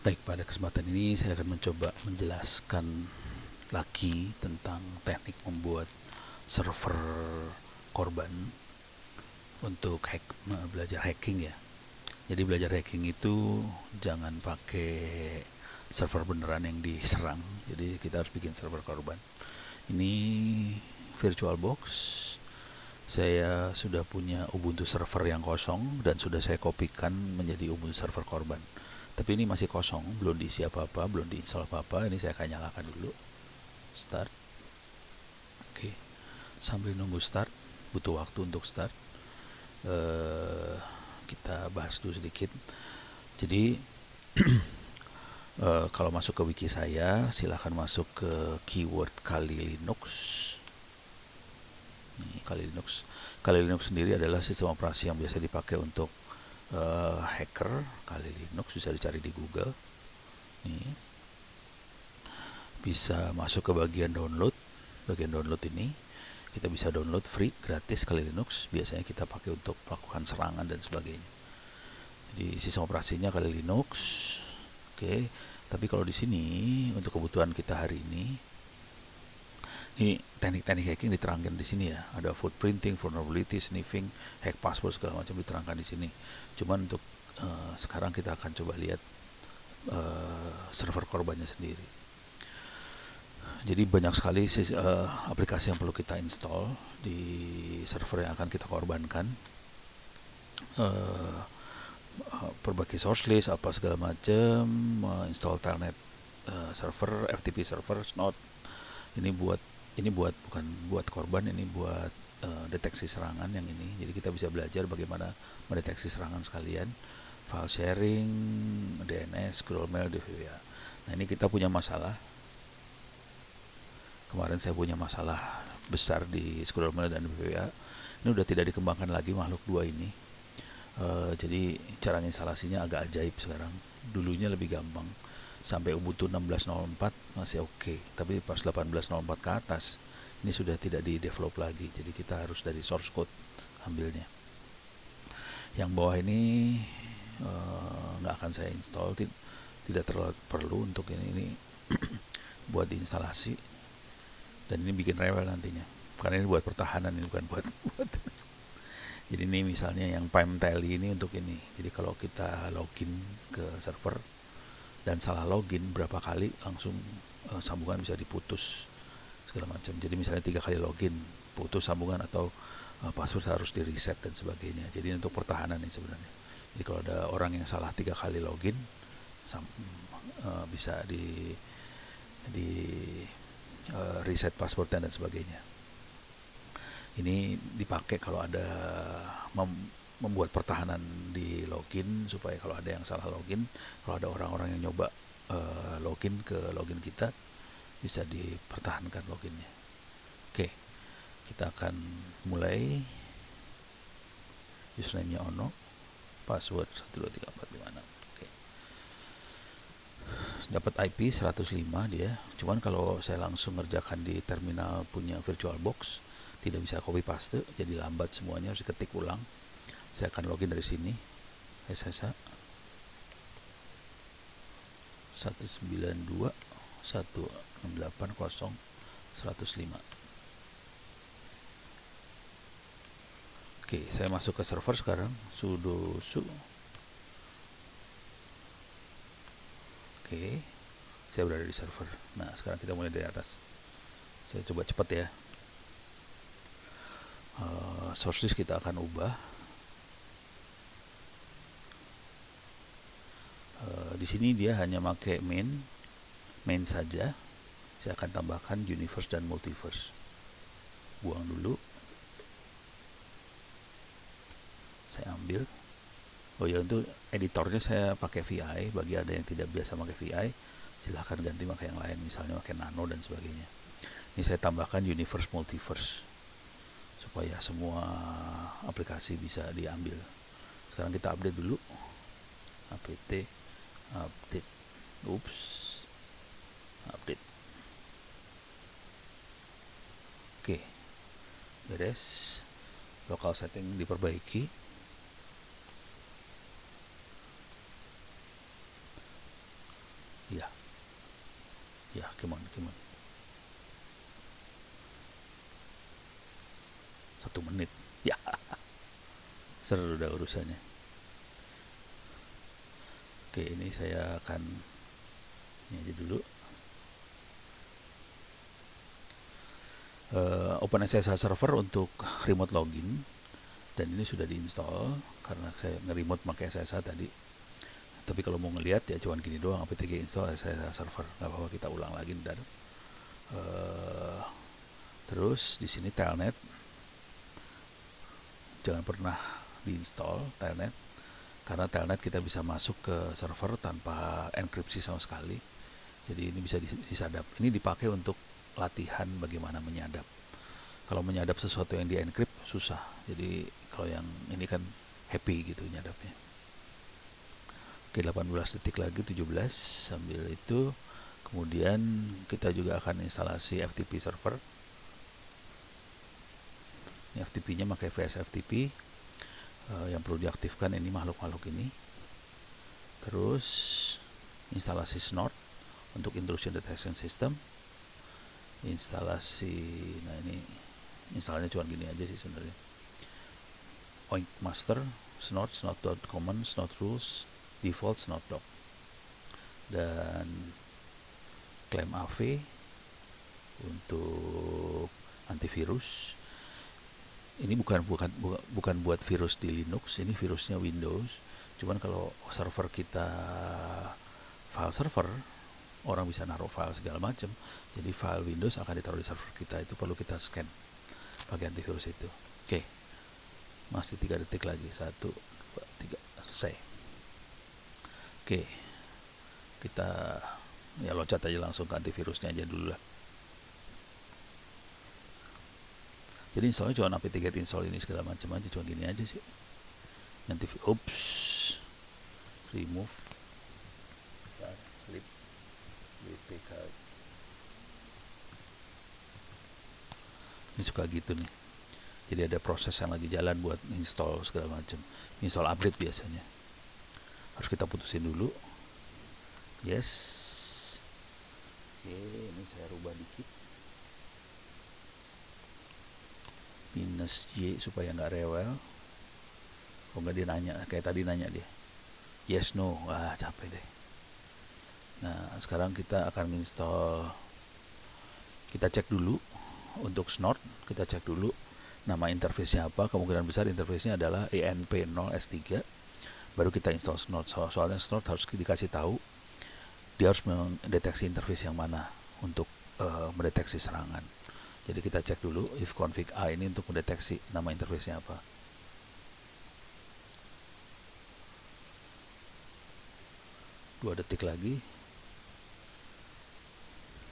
Baik, pada kesempatan ini saya akan mencoba menjelaskan lagi tentang teknik membuat server korban untuk belajar hacking ya. Jadi belajar hacking itu jangan pakai server beneran yang diserang. Jadi kita harus bikin server korban. Ini VirtualBox. Saya sudah punya Ubuntu server yang kosong dan sudah saya kopikan menjadi Ubuntu server korban. Tapi ini masih kosong, belum diisi apa-apa, belum diinstal apa-apa. Ini saya akan nyalakan dulu. Start. Oke. Sambil nunggu start, butuh waktu untuk start. Kita bahas dulu sedikit. Jadi kalau masuk ke wiki saya, silahkan masuk ke keyword Kali Linux. Ini Kali Linux. Kali Linux sendiri adalah sistem operasi yang biasa dipakai untuk hacker. Kali Linux bisa dicari di Google. Nih, bisa masuk ke bagian download. Bagian download ini kita bisa download free, gratis Kali Linux. Biasanya kita pakai untuk melakukan serangan dan sebagainya. Jadi sistem operasinya Kali Linux. Oke, tapi kalau di sini untuk kebutuhan kita hari ini teknik-teknik hacking diterangkan di sini ya. Ada footprinting, vulnerability, sniffing, hack password segala macam diterangkan di sini. Cuman untuk sekarang kita akan coba lihat server korbannya sendiri. Jadi banyak sekali aplikasi yang perlu kita install di server yang akan kita korbankan. Perbaiki source list apa segala macam, install telnet server, FTP server, Snot. Ini buat bukan buat korban, ini buat deteksi serangan yang ini. Jadi kita bisa belajar bagaimana mendeteksi serangan sekalian, file sharing, DNS, scroll mail, DVWA. Nah, ini kita punya masalah. Kemarin saya punya masalah besar di scroll mail dan DVWA. Ini udah tidak dikembangkan lagi makhluk dua ini. Jadi cara instalasinya agak ajaib sekarang. Dulunya lebih gampang. Sampai Ubuntu 16.04 masih oke, tapi pas 18.04 ke atas ini sudah tidak di-develop lagi. Jadi kita harus dari source code ambilnya. Yang bawah ini nggak akan saya install, tidak terlalu perlu untuk ini buat diinstalasi. Dan ini bikin rewel nantinya. Karena ini buat pertahanan, ini bukan buat jadi ini misalnya yang PimeTally ini untuk ini. Jadi kalau kita login ke server dan salah login berapa kali, langsung sambungan bisa diputus segala macam. Jadi misalnya 3 kali login putus sambungan, atau password harus di reset dan sebagainya. Jadi untuk pertahanan ini sebenarnya. Jadi kalau ada orang yang salah 3 kali login, bisa di reset passwordnya dan sebagainya. Ini dipakai kalau ada membuat pertahanan di login, supaya kalau ada yang salah login, kalau ada orang-orang yang nyoba login ke login kita, bisa dipertahankan loginnya. Oke, kita akan mulai. Username-nya Ono, password 123456. Oke. Dapat IP 105 dia. Cuman kalau saya langsung ngerjakan di terminal punya VirtualBox, tidak bisa copy paste, jadi lambat semuanya, harus diketik ulang. Saya akan login dari sini. SSH 192.168.0.105. Oke, saya masuk ke server sekarang. Sudo su. Oke, saya berada di server. Nah, sekarang kita mulai dari atas. Saya coba cepat ya. Source list kita akan ubah. Di sini dia hanya pakai main saja. Saya akan tambahkan universe dan multiverse. Buang dulu. Saya ambil. Oh ya, untuk editornya saya pakai VI. Bagi ada yang tidak biasa pakai VI, silahkan ganti pakai yang lain, misalnya pakai Nano dan sebagainya. Ini saya tambahkan universe multiverse supaya semua aplikasi bisa diambil. Sekarang kita update dulu. apt update. Update. Oke, beres. Local setting diperbaiki. Ya, ya, come on. 1 menit. Ya, seru udah urusannya. Oke, ini saya akan ini aja dulu. OpenSSH server untuk remote login, dan ini sudah diinstal karena saya nge-remote pakai SSH tadi. Tapi kalau mau ngelihat ya cuman gini doang, apt-get install SSH server, nggak apa-apa, kita ulang lagi ntar. Terus di sini telnet, jangan pernah diinstal telnet, karena telnet kita bisa masuk ke server tanpa enkripsi sama sekali. Jadi ini bisa disadap. Ini dipakai untuk latihan bagaimana menyadap. Kalau menyadap sesuatu yang di-encrypt susah. Jadi kalau yang ini kan happy gitu nyadapnya. Oke, 18 detik lagi, 17. Sambil itu kemudian kita juga akan instalasi FTP server. Ini FTP-nya pakai VSFTP. Yang perlu diaktifkan ini makhluk-makhluk ini. Terus instalasi Snort untuk intrusion detection system. Instalasi, nah ini instalnya cuma gini aja sih sebenarnya. Oink master, snort common, snort rules, default, snort doc, dan claim AV untuk antivirus. Ini bukan buat virus di Linux, ini virusnya Windows. Cuman kalau server kita file server, orang bisa naruh file segala macam, jadi file Windows akan ditaruh di server kita, itu perlu kita scan pakai antivirus itu. Oke, masih 3 detik lagi, 1, 2, 3, selesai. Oke, kita ya loncat aja langsung ke antivirusnya aja dulu lah. Jadi installnya cuma apt-get install ini segala macam aja, cuma gini aja sih. Nanti remove WP card. Ini suka gitu nih. Jadi ada proses yang lagi jalan buat install segala macam. Install update biasanya. Harus kita putusin dulu. Yes. Oke, ini saya rubah dikit. -J supaya nggak rewel. Kalau nggak dia nanya, kayak tadi nanya dia. Yes, no. Wah, capek deh. Nah, sekarang kita akan install. Kita cek dulu untuk Snort, kita cek dulu nama interface-nya apa. Kemungkinan besar interface-nya adalah ENP0S3. Baru kita install Snort. Soalnya Snort harus dikasih tahu, dia harus mendeteksi interface yang mana untuk mendeteksi serangan. Jadi kita cek dulu if config A ini untuk mendeteksi nama interface-nya apa. Dua detik lagi.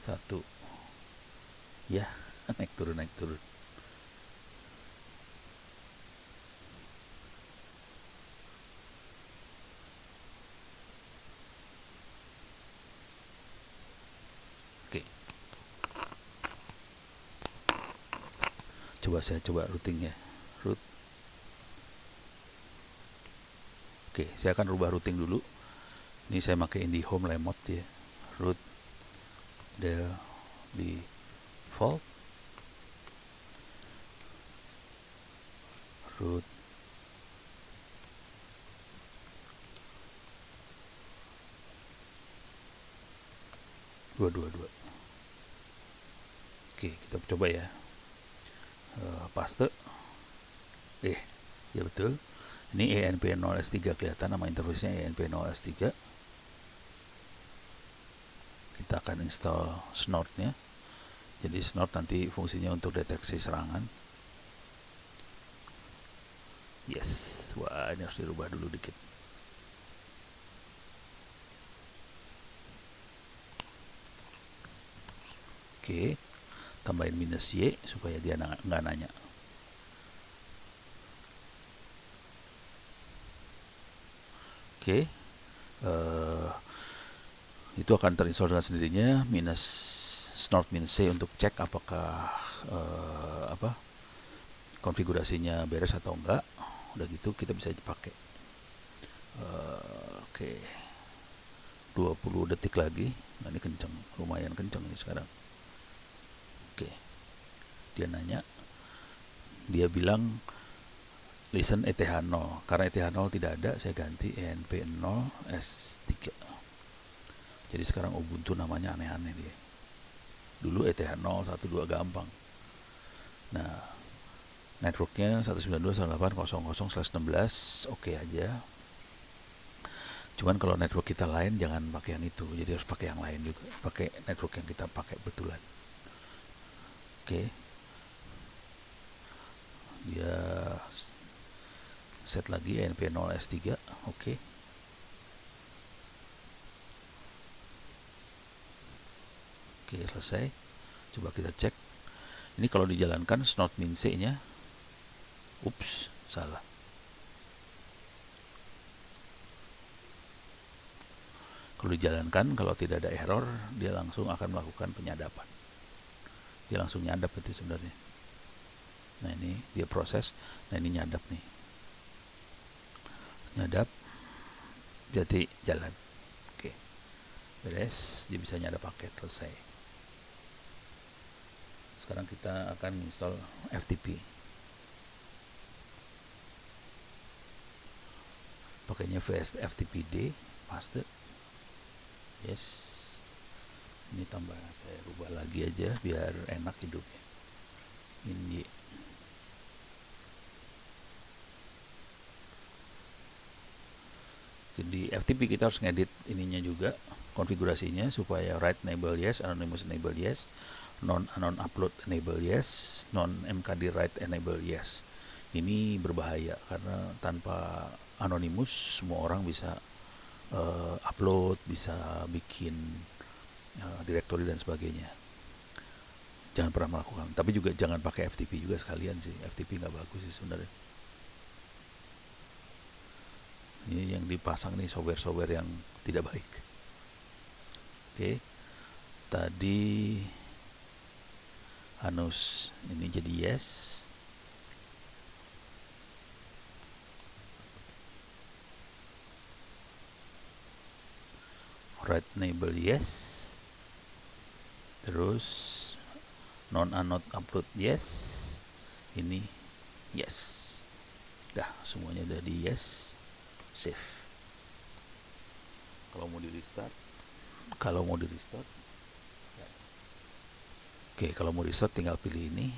1. Ya, naik turun. Oke. Saya coba routingnya. Root. Oke, saya akan rubah routing dulu. Ini saya pakai IndiHome remote ya. Root del default root dua. Oke, kita coba ya. Paste. Ya betul. Ini ENP0S3 kelihatan nama interface-nya ENP0S3. Kita akan install Snort-nya. Jadi Snort nanti fungsinya untuk deteksi serangan. Yes. Wah, ini harus dirubah dulu dikit. Oke. Tambahin -Y supaya dia nggak nanya. Oke. Itu akan terinstall dengan sendirinya. Snort -C untuk cek apakah konfigurasinya beres atau enggak. Udah gitu kita bisa pakai. Oke. 20 detik lagi. Nah, ini kenceng, lumayan kenceng ini sekarang. Oke, dia nanya, dia bilang listen ETH0. Karena ETH0 tidak ada, saya ganti ENP0 S3. Jadi sekarang Ubuntu namanya aneh-aneh dia. Dulu ETH0 12 gampang. Nah, networknya 192.168.0.0/16, oke aja. Cuman kalau network kita lain jangan pakai yang itu, jadi harus pakai yang lain juga, pakai network yang kita pakai betulan. Oke, dia set lagi ENP0 S3. Oke, selesai. Coba kita cek. Ini kalau dijalankan snort min C nya, ups, salah. Kalau dijalankan, kalau tidak ada error, dia langsung akan melakukan penyadapan. Dia langsung nyadap itu sebenarnya. Nah, ini dia proses. Nah, ini nyadap nih. Nyadap, jadi jalan. Oke, beres. Dia bisa nyadap paket, selesai. Sekarang kita akan install FTP. Pakainya VS FTPD, paste. Yes. Ini tambah, saya rubah lagi aja biar enak hidupnya. Ini jadi FTP kita harus ngedit ininya juga, konfigurasinya supaya write enable yes, anonymous enable yes, non upload enable yes, non mkd write enable yes. Ini berbahaya karena tanpa anonymous semua orang bisa upload, bisa bikin direktori dan sebagainya. Jangan pernah melakukan, tapi juga jangan pakai FTP juga sekalian sih. FTP nggak bagus sih sebenarnya. Ini yang dipasang nih software-software yang tidak baik. Oke, tadi Anus ini jadi yes. Write enable yes. Terus non upload yes. Ini yes. Dah, semuanya udah di yes. Save. Kalau mau di restart, oke, kalau mau restart tinggal pilih ini,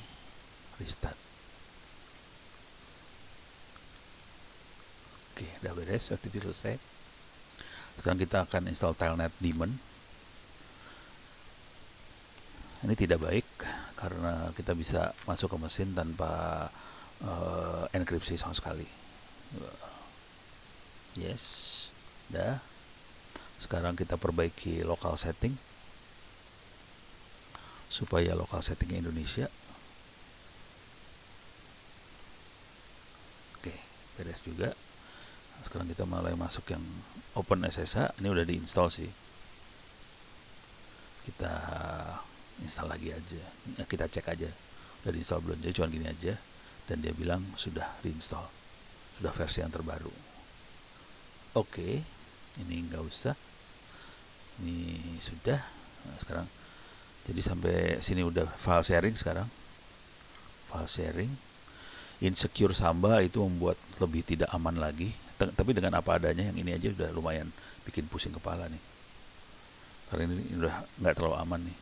restart. Oke, udah beres, aktivitas selesai. Sekarang kita akan install Telnet daemon. Ini tidak baik karena kita bisa masuk ke mesin tanpa enkripsi sama sekali. Yes, dah. Sekarang kita perbaiki local setting supaya local settingnya Indonesia. Oke, beres juga. Sekarang kita mulai masuk yang OpenSSH. Ini udah diinstal sih. Kita install lagi aja. Kita cek aja udah diinstal belum. Jadi cuma gini aja. Dan dia bilang sudah reinstall, sudah versi yang terbaru. Oke, ini nggak usah. Ini sudah. Nah, sekarang jadi sampai sini udah file sharing sekarang. File sharing. Insecure Samba itu membuat lebih tidak aman lagi. Tapi dengan apa adanya, yang ini aja udah lumayan bikin pusing kepala nih. Karena ini udah nggak terlalu aman nih.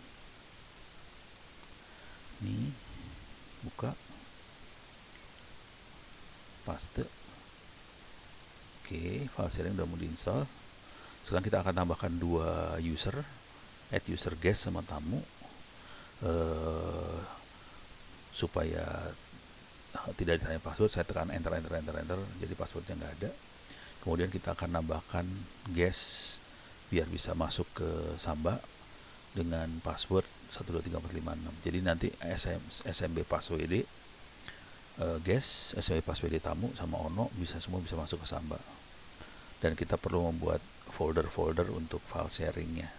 Nih, buka, paste. Oke, file sharing udah mau diinstal. Sekarang kita akan tambahkan 2 user, add user guest sama tamu, supaya tidak ditanya password. Saya tekan enter, jadi passwordnya nggak ada. Kemudian kita akan nambahkan guest biar bisa masuk ke Samba dengan password 123456. Jadi nanti SMB password guest, SMB password tamu sama Ono semua bisa masuk ke Samba. Dan kita perlu membuat folder-folder untuk file sharingnya.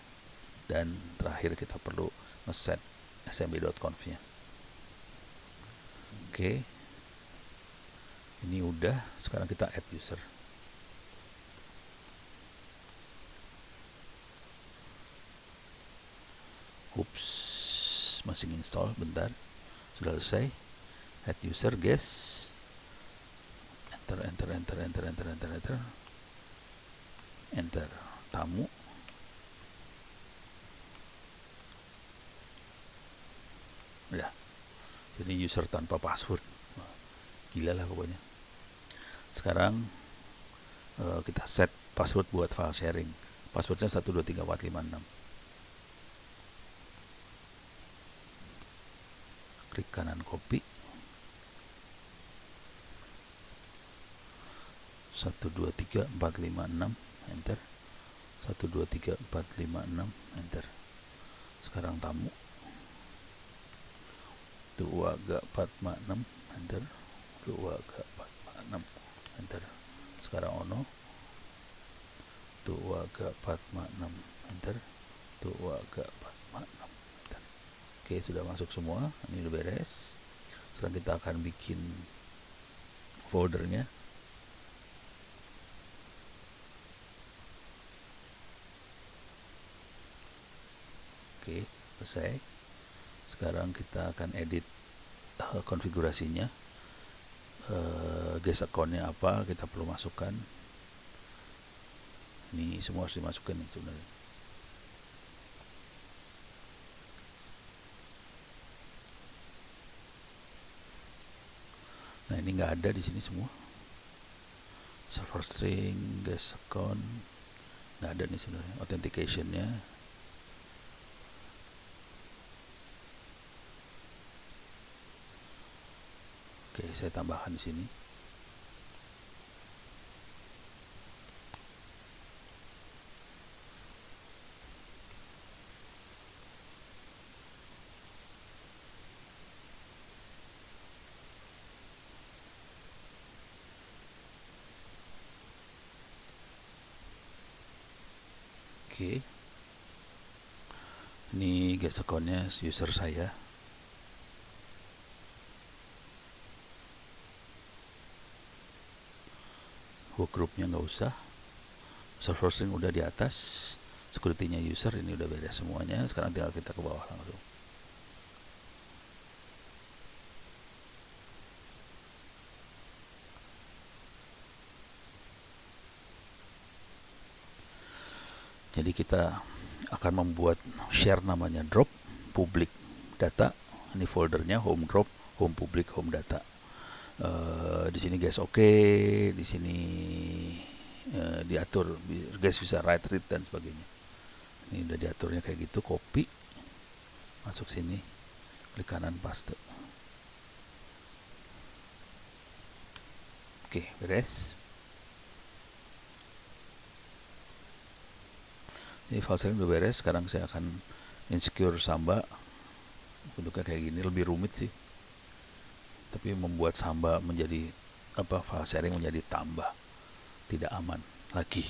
Dan terakhir kita perlu ngeset smb.conf-nya. Oke. Ini udah, sekarang kita add user. Ups, masih install, bentar. Sudah selesai. Add user, guest. Enter tamu. Ya, jadi user tanpa password. Gila lah pokoknya. Sekarang kita set password buat file sharing. Passwordnya 123456. Klik kanan copy. 123456, enter. 123456, enter. Sekarang tamu. Tuaga 456, enter. Tuaga 456, enter. Sekarang ono. Tuaga 456, enter. Tuaga 456, enter. Oke, sudah masuk semua. Ini udah beres. Sekarang kita akan bikin foldernya. Oke, selesai. Sekarang kita akan edit konfigurasinya. Guest account-nya apa kita perlu masukkan. Ini semua harus dimasukkan nih sebenarnya. Nah, ini nggak ada di sini semua. Server string, guest account nggak ada nih sebenarnya. Authentication-nya. Oke, saya tambahkan di sini. Oke. Ini guest account-nya user saya. Workgroup-nya nggak usah. Server string udah di atas. Security-nya user, ini udah beres semuanya. Sekarang tinggal kita ke bawah langsung. Jadi kita akan membuat share namanya drop public data. Ini foldernya home drop, home public, home data. Di sini guys di sini diatur guys bisa write, read dan sebagainya. Ini udah diaturnya kayak gitu. Copy, masuk sini, klik kanan, paste. Oke, beres. Ini file sharing udah beres. Sekarang saya akan insecure Samba. Bentuknya kayak gini, lebih rumit sih, tapi membuat Samba menjadi file sharing menjadi tambah tidak aman lagi.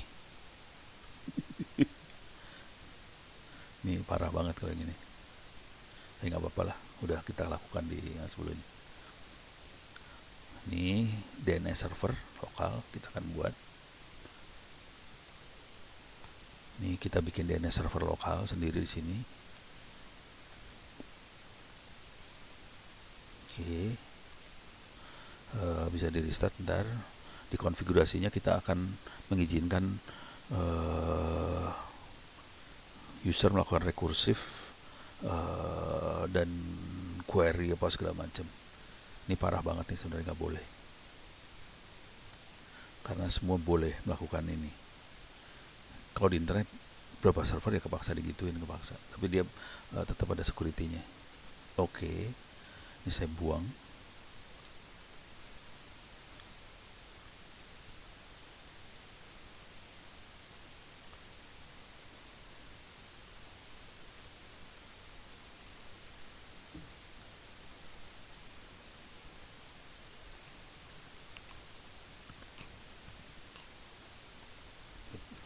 Ini parah banget kalau gini. Tapi nggak apa-apa lah, udah kita lakukan di yang sebelumnya. Ini DNS server lokal kita akan buat. Ini kita bikin DNS server lokal sendiri di sini. Oke. Bisa di restart bentar. Di konfigurasinya kita akan mengizinkan user melakukan rekursif dan query apa segala macam. Ini parah banget nih sebenarnya, nggak boleh. Karena semua boleh melakukan ini. Kalau di internet berapa server ya kepaksa digituin, kepaksa. Tapi dia tetap ada security-nya. Oke. Ini saya buang.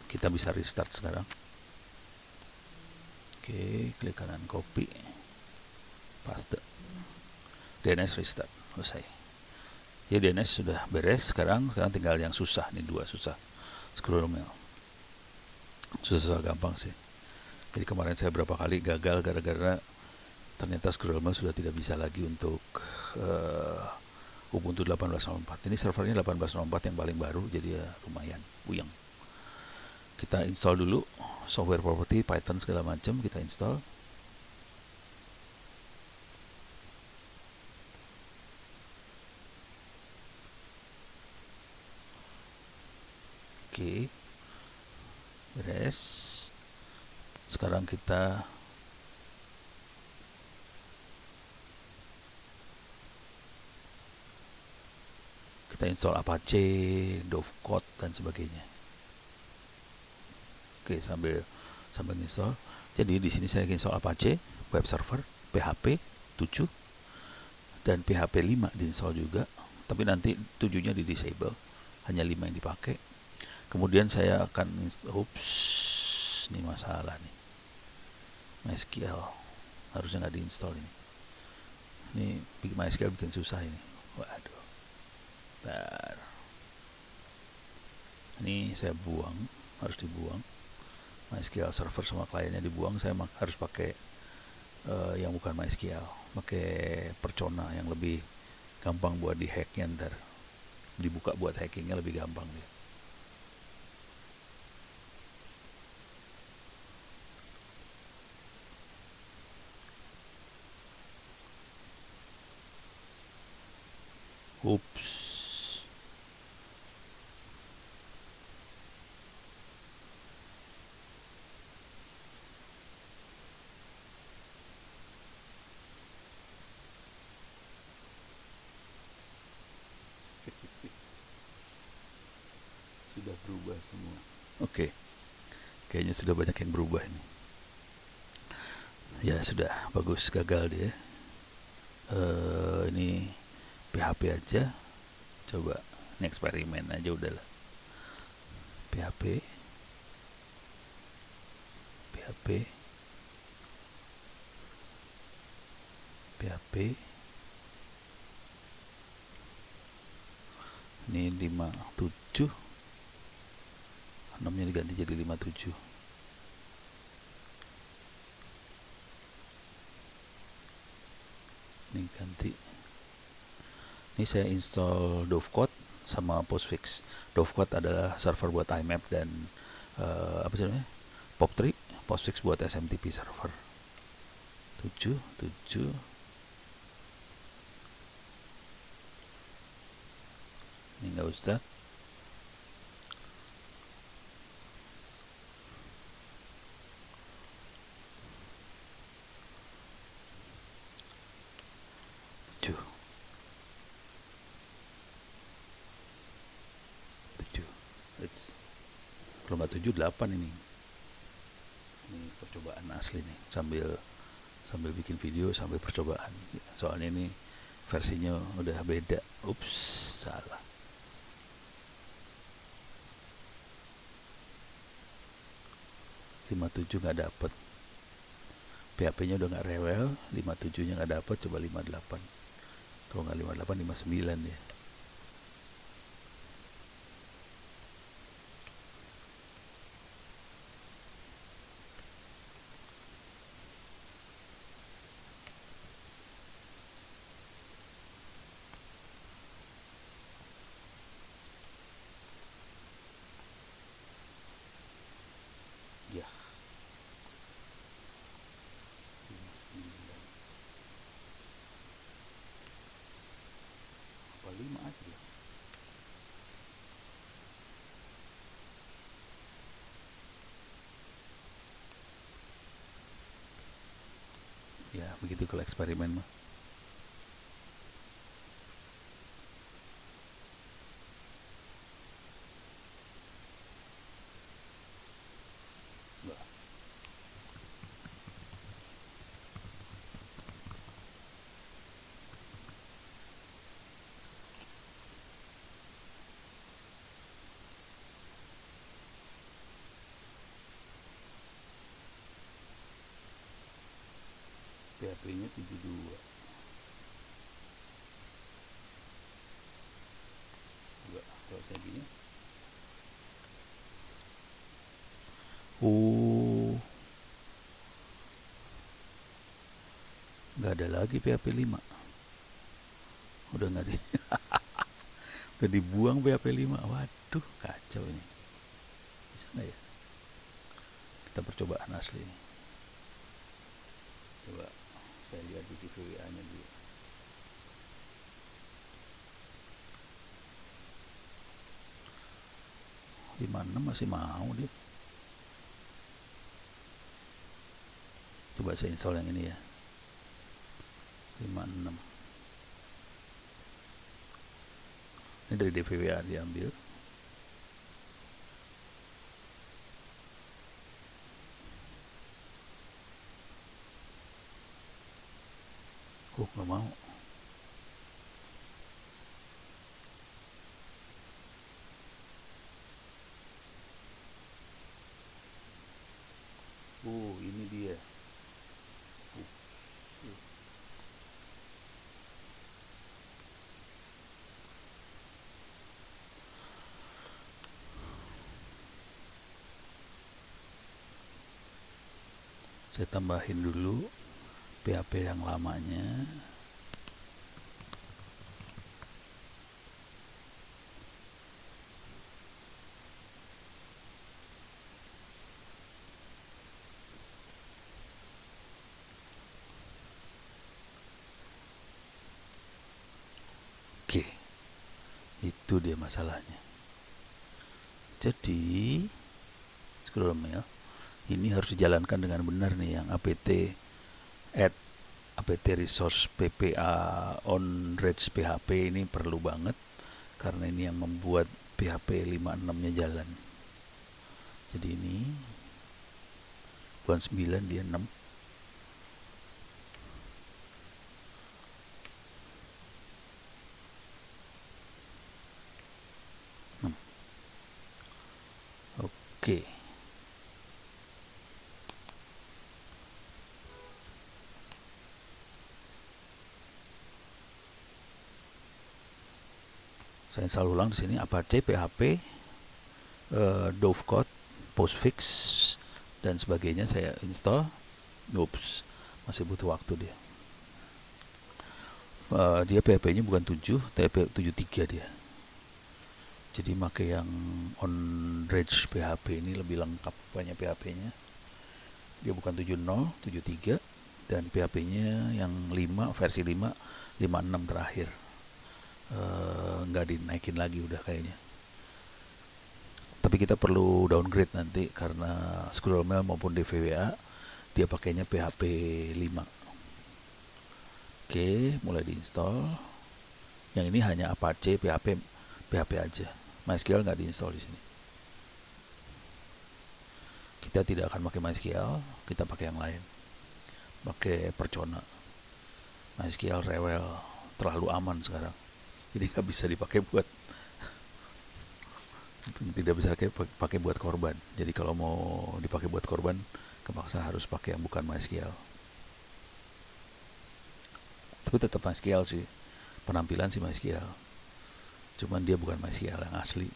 Kita bisa restart sekarang. Oke, klik kanan copy, paste, DNS restart, selesai. Ya, DNS sudah beres. Sekarang tinggal yang susah nih, dua susah. Scroll mail. Susah gampang sih. Jadi kemarin saya berapa kali gagal gara-gara ternyata Scrollmail sudah tidak bisa lagi untuk Ubuntu 18.04. Ini servernya 18.04 yang paling baru, jadi ya lumayan puyeng. Kita install dulu software property, Python segala macam kita install. Oke, beres. Sekarang kita install Apache, Dovecot dan sebagainya. Oke, sambil install. Jadi di sini saya install Apache, web server, PHP 7 dan PHP 5 diinstal juga. Tapi nanti 7-nya di disable, hanya 5 yang dipakai. Kemudian saya akan ini masalah nih. MySQL harusnya nggak diinstal ini. Ini MySQL bikin susah ini. Waduh. Bentar. Ini saya buang, harus dibuang. MySQL server sama kliennya dibuang. Saya harus pakai yang bukan MySQL, pakai Percona yang lebih gampang buat dihacknya ntar. Dibuka buat hackingnya lebih gampang dia. Ups. Sudah berubah semua. Oke. Kayaknya sudah banyak yang berubah ini. Ya sudah, bagus, gagal dia. Ini PHP aja. Coba ini eksperimen aja udahlah. PHP ini 57, 6-nya diganti jadi 57. Ini ganti. Ini saya install Dovecot sama Postfix. Dovecot adalah server buat IMAP dan apa sih namanya? POP3. Postfix buat SMTP server. 7. Ini nggak usah. Kalau nggak 7, 8 ini percobaan asli nih, sambil bikin video sambil percobaan. Soalnya ini versinya udah beda. Ups, salah. .57 nggak dapet. PHP-nya udah nggak rewel. 57-nya nggak dapet. Coba 58. Kalau nggak 58, 59 ya. Ya. 59. Apa 5 aja lah. Ya, begitu kalau eksperimen mah. PHP-nya 72. Enggak, kalau saya gini. Oh, nggak ada lagi PHP 5. Udah nggak di udah dibuang PHP 5. Waduh, kacau ini. Bisa nggak ya? Kita percobaan asli ini. Coba saya lihat di DVWA-nya dulu. Di 56 masih mau dia. Coba saya install yang ini ya. 56. Ini dari DVWA diambil. Nggak mau. Ini dia. Saya tambahin dulu PHP yang lamanya. Oke, itu dia masalahnya. Jadi scroll mail ini harus dijalankan dengan benar nih, yang apt add apt resource ppa on reg php ini perlu banget, karena ini yang membuat PHP 56-nya jalan. Jadi ini bukan 9, dia 6. Oke. Saya install ulang di sini Apache, PHP, Dovecot, Postfix dan sebagainya saya install. Ups, masih butuh waktu dia. Dia PHP-nya bukan 7, tapi 73 dia. Jadi pakai yang on reg PHP ini lebih lengkap banyak PHP-nya. Dia bukan 70, 73 dan PHP-nya yang 5 versi 5, 56 terakhir. Nggak dinaikin lagi udah kayaknya. Tapi kita perlu downgrade nanti karena Scrollmail maupun DVWA dia pakainya PHP 5. Oke, mulai diinstal. Yang ini hanya Apache, PHP aja. MySQL nggak diinstal di sini. Kita tidak akan pakai MySQL, kita pakai yang lain. Pakai Percona. MySQL rewel, terlalu aman sekarang. Jadi nggak bisa dipakai buat tidak bisa pakai buat korban. Jadi kalau mau dipakai buat korban, kepaksa harus pakai yang bukan MySQL. Tapi tetap MySQL sih. Penampilan sih MySQL. Cuman dia bukan MySQL yang asli.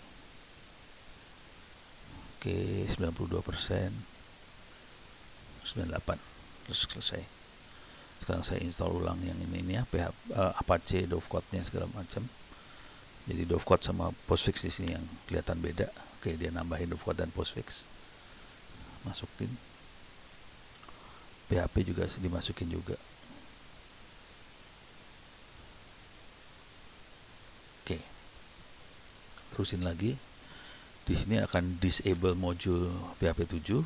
Oke, 92%. 98. Terus selesai. Sekarang saya install ulang yang ini ya, Apache, Dovecot-nya segala macam. Jadi Dovecot sama Postfix di sini yang kelihatan beda. Oke, dia nambahin Dovecot dan Postfix. Masukin. PHP juga dimasukin juga. Oke. Terusin lagi. Di sini akan disable module PHP 7,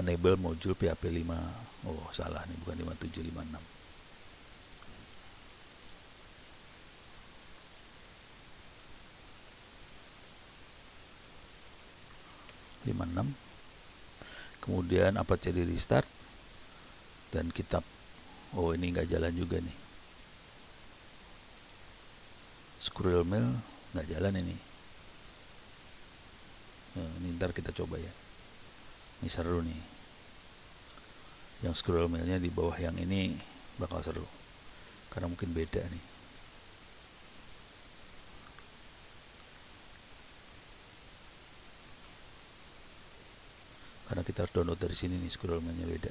enable module PHP 5. Oh, salah nih, bukan 57, 56. Kemudian Apache di restart dan kita ini nggak jalan juga nih. Scrollmail nggak jalan ini. Ini ntar kita coba ya. Ini seru nih. Yang Scrollmailnya di bawah yang ini bakal seru karena mungkin beda nih. Karena kita harus download dari sini nih, Scrollmailnya beda.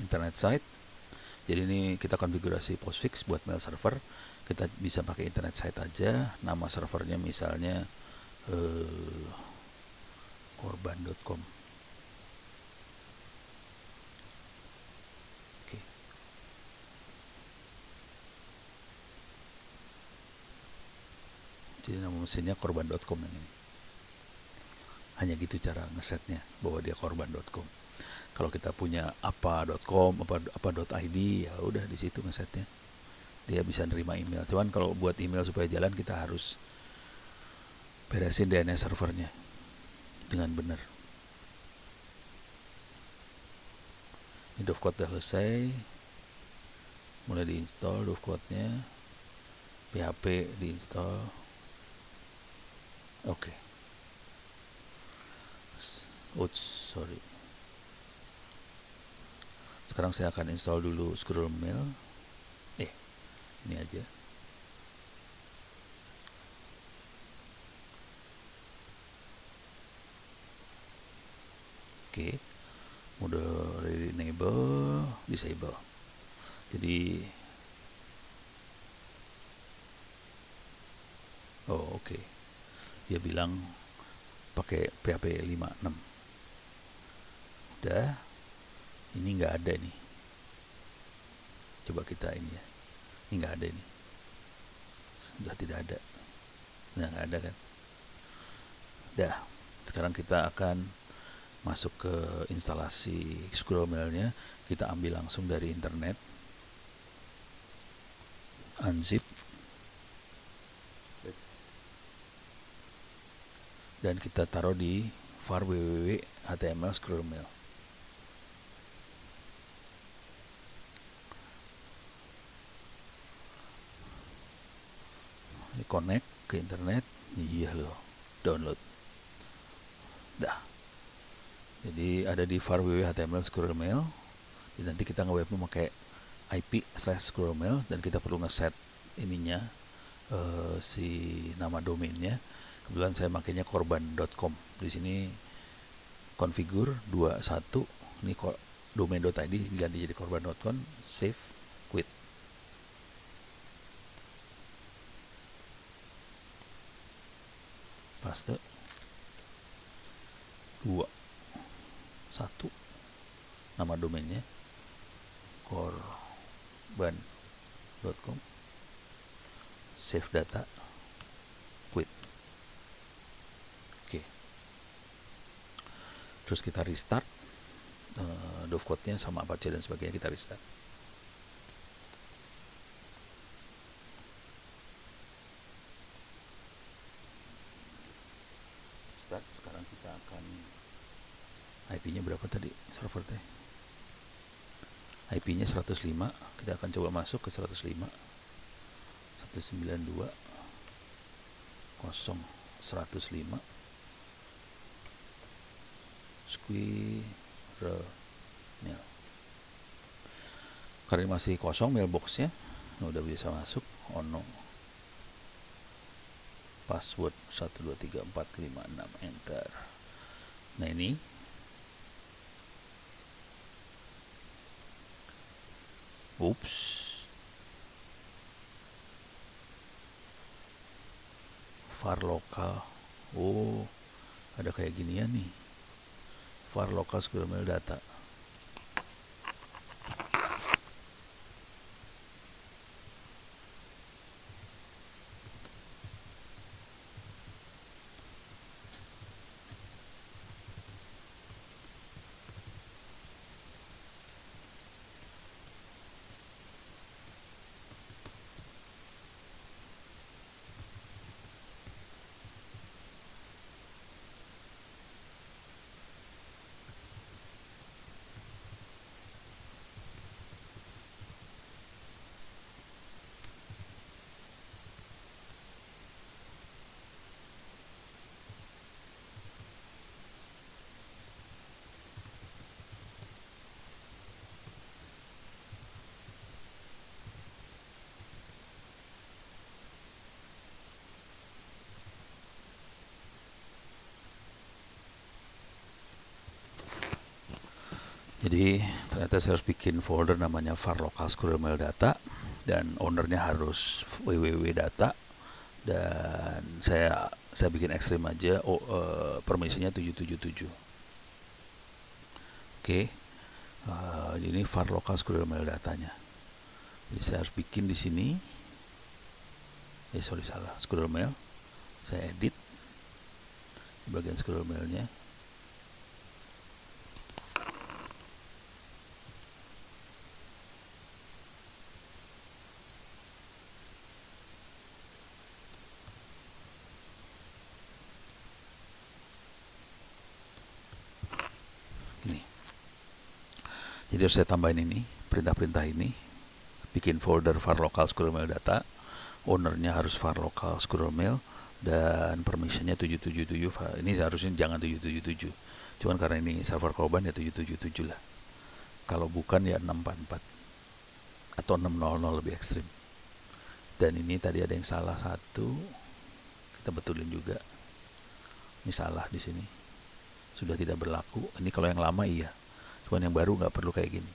internet site. Jadi ini kita konfigurasi postfix buat mail server. Kita bisa pakai internet site aja. Nama servernya misalnya korban.com. Oke. Jadi nama mesinnya korban.com yang ini. Hanya gitu cara ngesetnya bahwa dia korban.com. Kalau kita punya apa.com, apa.id, ya udah di situ ngesetnya. Dia bisa nerima email. Cuman kalau buat email supaya jalan kita harus beresin DNS servernya dengan benar. Ini dovecode udah selesai. Mulai diinstal dovecode-nya. PHP diinstal. Oke. Oops, sorry. Sekarang saya akan install dulu Scrollmail. Ini aja. Oke. Mode enable, disable. Jadi oke. Dia bilang pakai PHP 56. Udah. Ini nggak ada nih. Coba kita ini ya. Ini nggak ada ini. Sudah tidak ada. Nah, nggak ada kan. Dah. Sekarang kita akan masuk ke instalasi Scrollmail-nya. Kita ambil langsung dari internet. Unzip. Dan kita taruh di var www.html Scrollmail. Connect ke internet. Iya loh, download. Dah. Jadi ada di var www.html Scrollmail. Jadi nanti kita nge-webnya pakai IP/Scrollmail dan kita perlu ngeset ininya si nama domainnya. Kebetulan saya makainya korban.com. Di sini configure 21. Ini domain.id diganti jadi korban.com. Save, quit. Paste 2 1 nama domainnya korban.com, save data, quit. Oke. Terus kita restart dovecode-nya sama Apache dan sebagainya, kita restart. Sekarang kita akan IP-nya berapa tadi server teh? IP-nya 105. Kita akan coba masuk ke 105. 192 0 105 Scrollmail. Karena masih kosong mailbox-nya, udah bisa masuk. Oh no. Password 123456, enter. Nah ini var lokal. Oh, ada kayak ginian nih. Var lokal Scrollmail data. Jadi ternyata saya harus bikin folder namanya var local squirrel mail data, dan ownernya harus www data, dan saya bikin ekstrim aja. Permisinya 777. Oke. Ini var local squirrel mail datanya. Jadi saya harus bikin di sini. Salah, squirrel mail. Saya edit di bagian squirrel mailnya. Jadi harus saya tambahin ini, perintah-perintah ini, bikin folder var local squirrel mail data, ownernya harus var local squirrel mail, dan permissionnya 777. Ini harusnya jangan 777, cuman karena ini server korban ya 777 lah. Kalau bukan ya 644 atau 600 lebih ekstrim. Dan ini tadi ada yang salah satu, kita betulin juga. Ini salah di sini, sudah tidak berlaku. Ini kalau yang lama iya, cuman yang baru nggak perlu kayak gini.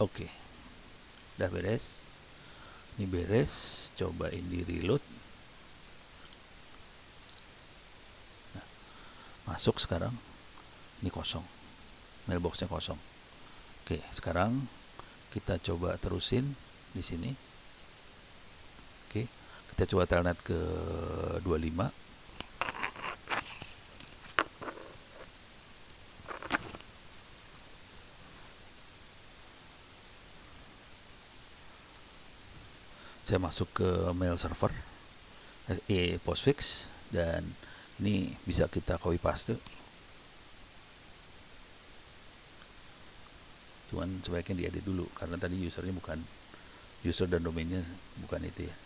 Oke, udah beres. Ini beres, cobain di reload. Nah, masuk sekarang. Ini kosong, mailboxnya kosong. Oke, sekarang kita coba terusin di sini. Oke, kita coba telnet ke 25. Saya masuk ke mail server postfix, dan ini bisa kita copy paste. Cuman sebaiknya diedit dulu karena tadi usernya bukan user dan domainnya bukan itu ya.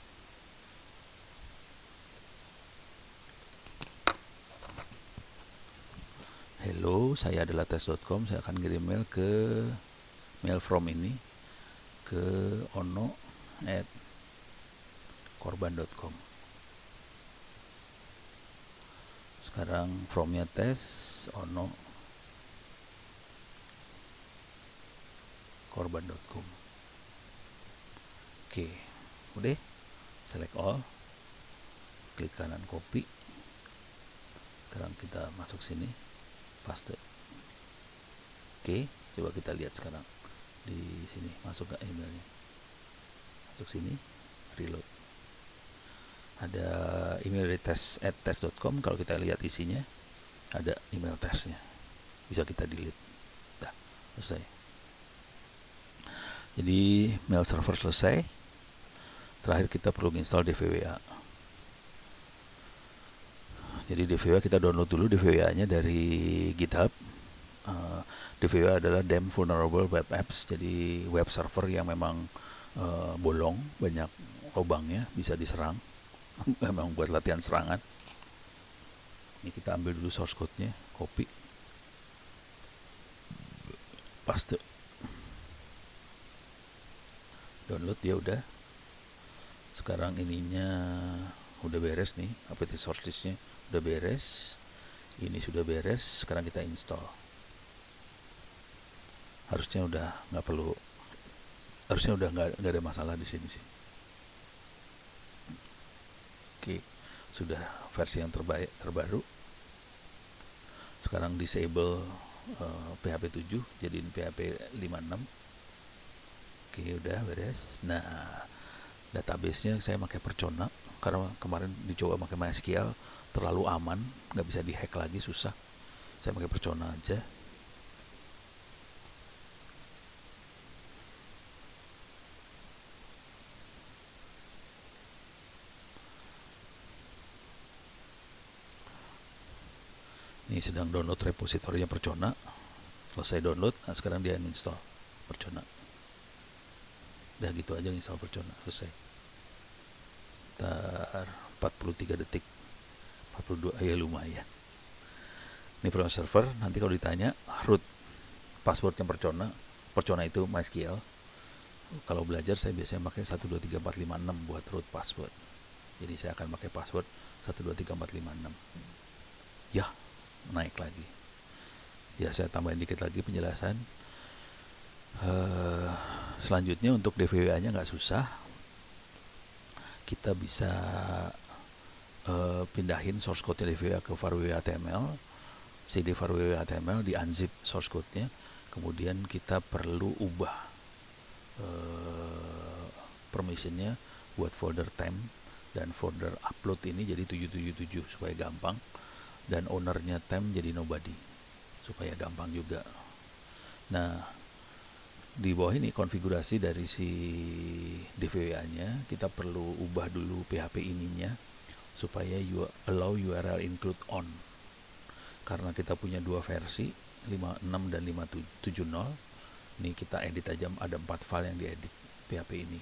Hello, saya adalah tes.com. Saya akan kirim mail ke mail from ini ke ono@korban.com. Sekarang from-nya tes ono korban.com. Oke, udah, select all, klik kanan copy. Sekarang kita masuk sini, paste. Oke, coba kita lihat sekarang di sini masuk ke emailnya. Masuk sini, reload. Ada email dari tes@tes.com. Kalau kita lihat isinya, ada email tesnya. Bisa kita delete. Dah, selesai. Jadi mail server selesai. Terakhir kita perlu install DVWA. Jadi DVWA kita download dulu DVWA-nya dari GitHub. DVWA adalah Damn Vulnerable Web Apps. Jadi web server yang memang bolong, banyak lubangnya, bisa diserang. Memang buat latihan serangan. Ini kita ambil dulu source code-nya, copy, paste, download. Dia udah. Sekarang ininya udah beres nih, apt source list-nya udah beres. Ini sudah beres. Sekarang kita install. Harusnya udah nggak perlu, harusnya udah nggak ada masalah di sini sih. Oke, sudah versi yang terbaru. Sekarang disable PHP 7, jadiin PHP 56. Oke, udah beres. Nah, database-nya saya pakai Percona karena kemarin dicoba pakai MySQL, terlalu aman, nggak bisa dihack lagi, susah. Saya pakai Percona aja. Ini sedang download repositorinya Percona. Selesai download, nah sekarang dia install Percona. Udah gitu aja install Percona, selesai. Ntar 43 detik, 42, ya lumayan. Ini Percona server. Nanti kalau ditanya root passwordnya Percona itu MySQL. Kalau belajar saya biasanya pakai 123456 buat root password. Jadi saya akan pakai password 123456. Ya, naik lagi. Ya, saya tambahin dikit lagi penjelasan. Selanjutnya untuk DVWA-nya nggak susah. Kita bisa pindahin source code-nya DVWA ke var.wwa.html, cd var.wwa.html, di unzip source code-nya. Kemudian kita perlu ubah permission-nya buat folder temp dan folder upload ini jadi 777 supaya gampang, dan owner-nya temp jadi nobody supaya gampang juga. Nah, di bawah ini konfigurasi dari si DVWA-nya, kita perlu ubah dulu PHP ininya supaya allow URL include on. Karena kita punya dua versi, 56 dan 570. Ini kita edit aja, ada 4 file yang diedit PHP ini.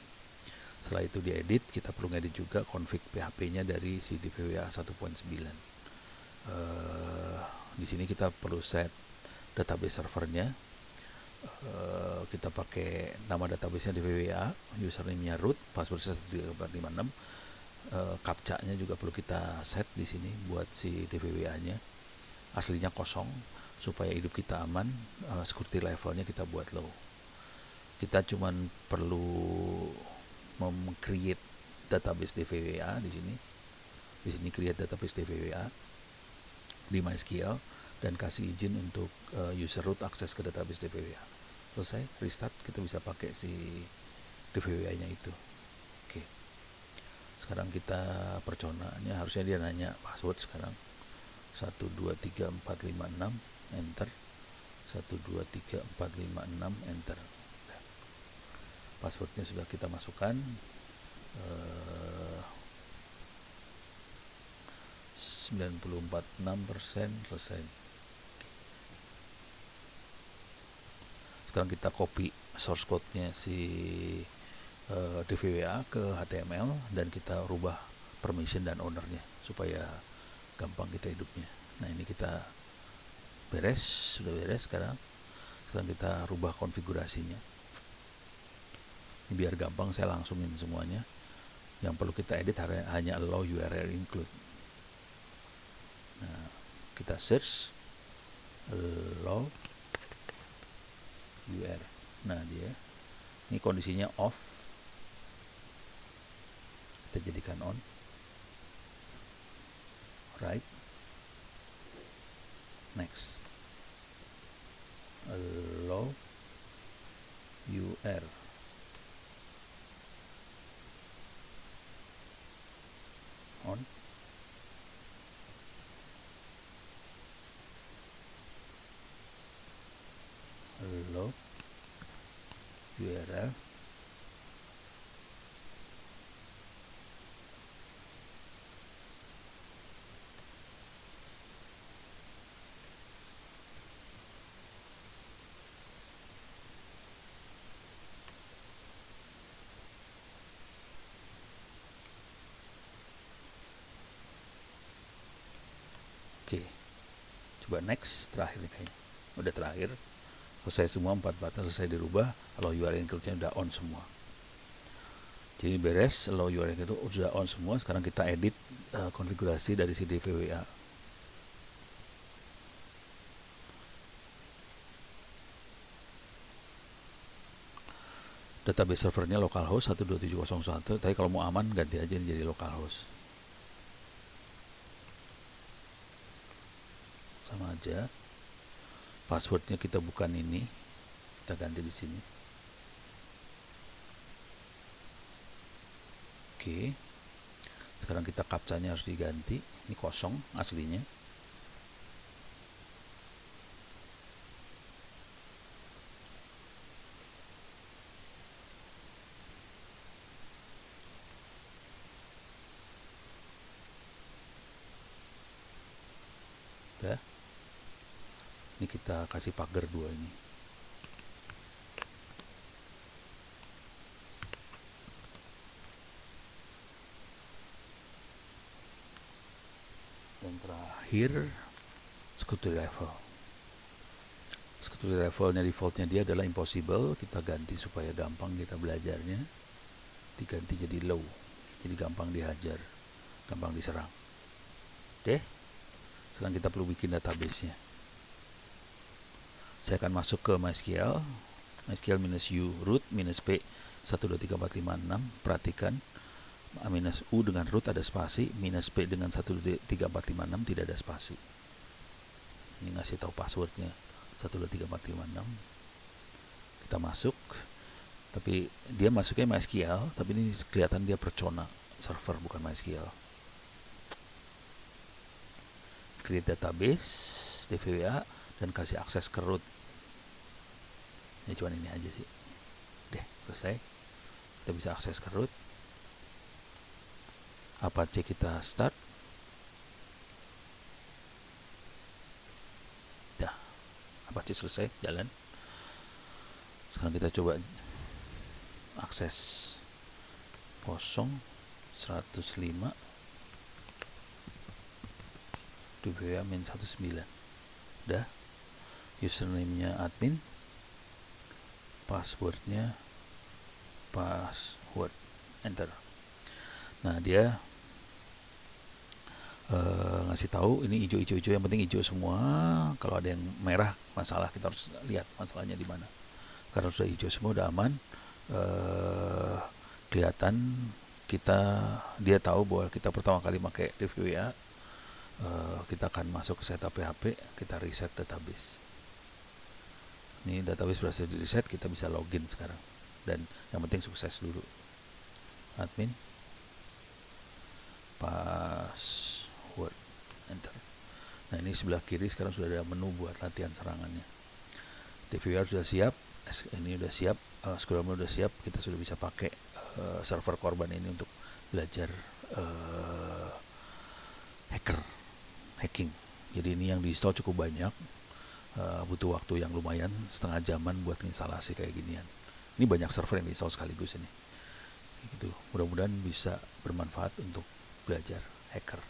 Setelah itu diedit, kita perlu ngedit juga config PHP-nya dari si DVWA 1.9. Di sini kita perlu set database servernya. Kita pakai nama database-nya DVWA, username-nya root, password 13456. Captcha-nya juga perlu kita set di sini buat si DVWA-nya. Aslinya kosong supaya hidup kita aman. Security levelnya kita buat low. Kita cuman perlu create database DVWA di sini. Di sini create database DVWA di MySQL dan kasih izin untuk user root akses ke database DVWA. Selesai, restart, kita bisa pakai si DVWA-nya itu. Oke. Sekarang kita perconanya, harusnya dia nanya password sekarang. 123456 enter. 123456 enter. Passwordnya sudah kita masukkan. 94,6% selesai. Sekarang kita copy source code-nya si DVWA ke HTML dan kita rubah permission dan owner-nya supaya gampang kita hidupnya. Nah, ini kita beres, sudah beres sekarang. Sekarang kita rubah konfigurasinya. Ini biar gampang, saya langsungin semuanya. Yang perlu kita edit hanya allow URL include. Nah, kita search allow URL. Nah, dia ini kondisinya off, kita jadikan on. Right, next, allow URL on. Allow URL Oke, coba next, terakhir nih kayaknya. Udah terakhir, selesai semua, 4 button selesai dirubah, allow URL include-nya udah on semua. Jadi beres, allow URL itu sudah on semua. Sekarang kita edit konfigurasi dari si DVWA. Database servernya localhost 12701, tapi kalau mau aman ganti aja jadi localhost. Sama aja. Passwordnya kita bukan ini, kita ganti di sini. Oke. Sekarang kita captcha-nya harus diganti. Ini kosong aslinya. Udah. Ini kita kasih pagar 2 ini. Dan terakhir security level. Security levelnya defaultnya dia adalah impossible. Kita ganti supaya gampang kita belajarnya. Diganti jadi low, jadi gampang dihajar. gampang diserang. Oke, sekarang kita perlu bikin database-nya. Saya akan masuk ke MySQL, -u root -p 123456. Perhatikan -u dengan root ada spasi, -p dengan 1234556 tidak ada spasi. Ini ngasih tahu passwordnya 123456. Kita masuk, tapi dia masuknya MySQL, tapi ini kelihatan dia Percona server bukan MySQL. Create database DVWA dan kasih akses ke root. Ini cuma ini aja sih. Deh, selesai. Kita bisa akses ke root. Apache kita start. Dah, Apache selesai, jalan. Sekarang kita coba akses 105 DVWA -19. Dah, username-nya admin, password-nya password, enter. Nah, dia ngasih tahu ini hijau, yang penting hijau semua. Kalau ada yang merah masalah, kita harus lihat masalahnya di mana. Karena sudah hijau semua, udah aman. Kelihatan dia tahu bahwa kita pertama kali pakai DVWA. Kita akan masuk ke setup PHP, kita reset database. Ini database berhasil di reset, kita bisa login sekarang. Dan yang penting sukses dulu. Admin, password, enter. Nah, ini sebelah kiri sekarang sudah ada menu buat latihan serangannya. DVWA sudah siap, ini sudah siap, SQL sudah siap. Kita sudah bisa pakai server korban ini untuk belajar hacking. Jadi ini yang diinstal cukup banyak, butuh waktu yang lumayan, setengah jaman buat instalasi kayak ginian. Ini banyak server yang diinstal sekaligus ini. Gitu. Mudah-mudahan bisa bermanfaat untuk belajar hacker.